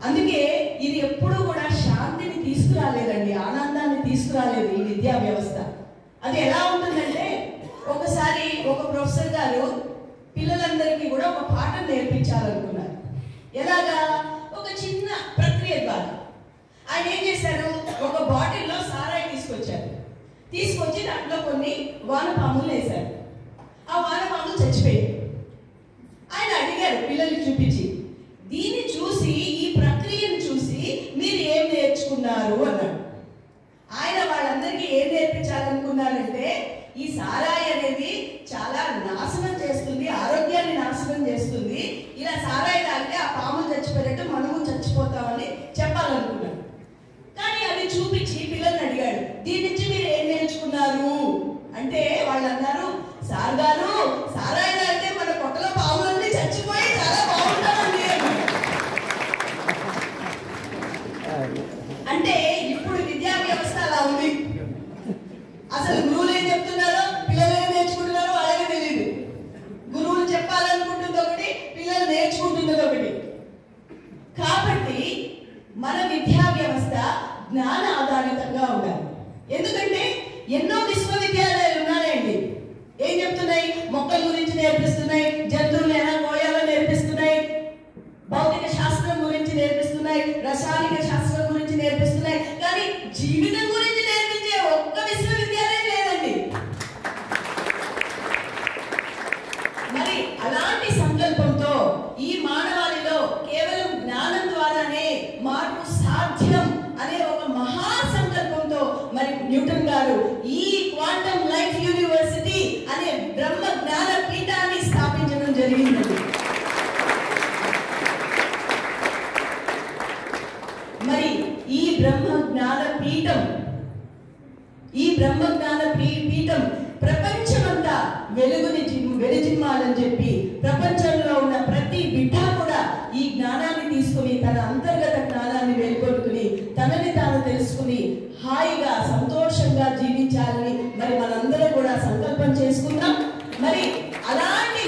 అందుకే ఇది ఎప్పుడూ కూడా శాంతిని తీసుకురాలేదండి, ఆనందాన్ని తీసుకురాలేదు ఈ విద్యా వ్యవస్థ. అది ఎలా ఉంటుందంటే, ఒకసారి ఒక ప్రొఫెసర్ గారు పిల్లలందరికీ కూడా ఒక పాఠం నేర్పించాలనుకున్నారు. ఎలాగా? ఒక చిన్న ప్రక్రియ ద్వారా. ఆయన ఏం చేశారు, ఒక బాటిల్లో సారాయి తీసుకొచ్చారు. తీసుకొచ్చి దాంట్లో కొన్ని వానపాములు వేశారు. ఆ వానపాములు చచ్చిపోయాయి. ఆయన అడిగారు పిల్లలకి చూపించి, దీన్ని చూసి, ఈ ప్రక్రియను చూసి మీరు ఏం నేర్చుకున్నారు అన్నాడు. ఆయన వాళ్ళందరికీ ఏం నేర్పించాలనుకున్నారంటే, ఈ సారాయి అనేది చాలా నాశనం చేస్తుంది, ఆరోగ్యాన్ని నాశనం చేస్తుంది. ఇలా సారాయి తాగితే ఆ పాములు చచ్చిపోయినట్టు మనము చచ్చిపోతామని చెప్పాలనుకున్నాడు. కానీ అది చూపించి పిల్లల్ని అడిగాడు, దీని నుంచి మీరు ఏం నేర్చుకున్నారు అంటే వాళ్ళు అన్నారు, సార్ గారు సారాయి తాగితే మన పొట్టలో పాములన్నీ చచ్చిపోయి చాలా బాగుంటామండి. అంటే ఇప్పుడు విద్యా వ్యవస్థ అలా ఉంది. అసలు గురువులు ఏం చెప్తున్నారో పిల్లలు ఏం నేర్చుకుంటున్నారో వాళ్ళకి తెలియదు. గురువులు చెప్పాలనుకుంటుంది ఒకటి, పిల్లలు నేర్చుకుంటున్నది ఒకటి. కాబట్టి మన విద్యా వ్యవస్థ జ్ఞాన ఆధారితంగా ఉండాలి. ఎందుకంటే ఎన్నో విశ్వవిద్యాలయాలు ఉన్నాయండి. ఏం చెప్తున్నాయి? మొక్కల గురించి నేర్పిస్తున్నాయి, జంతువులు ఎలా కోయాలో నేర్పిస్తున్నాయి, భౌతిక శాస్త్రం గురించి నేర్పిస్తున్నాయి, రసాయనిక శాస్త్రం గురించి నేర్పిస్తున్నాయి. కానీ జీవితం గురించి నేర్పించే ఒక్క విశ్వవిద్యాలయం లేదండి. మరి అలాంటి సంకల్పంతో ఈ మానవాళిలో కేవలం జ్ఞానం ద్వారానే మార్పు సాధ్యం అనే ఒక మహా సంకల్పంతో మరి న్యూటన్ గారు ఈ క్వాంటమ్ లైఫ్ యూనివర్సిటీ అనే బ్రహ్మ జ్ఞాన పీఠాన్ని స్థాపించడం జరిగిందండి. మరి ఈ బ్రహ్మ జ్ఞాన పీఠం ప్రపంచమంతా వెలుజిమ్మాలని చెప్పి ప్రపంచంలో ఉన్న ప్రతి బిడ్డ కూడా ఈ జ్ఞానాన్ని తీసుకుని తన అంతర్గత జ్ఞానాన్ని వెలుకొట్టుకుని తనని తాను తెలుసుకుని హాయిగా సంతోషంగా జీవించాలని మరి మనందరం కూడా సంకల్పం చేసుకుందాం. మరి అలాంటి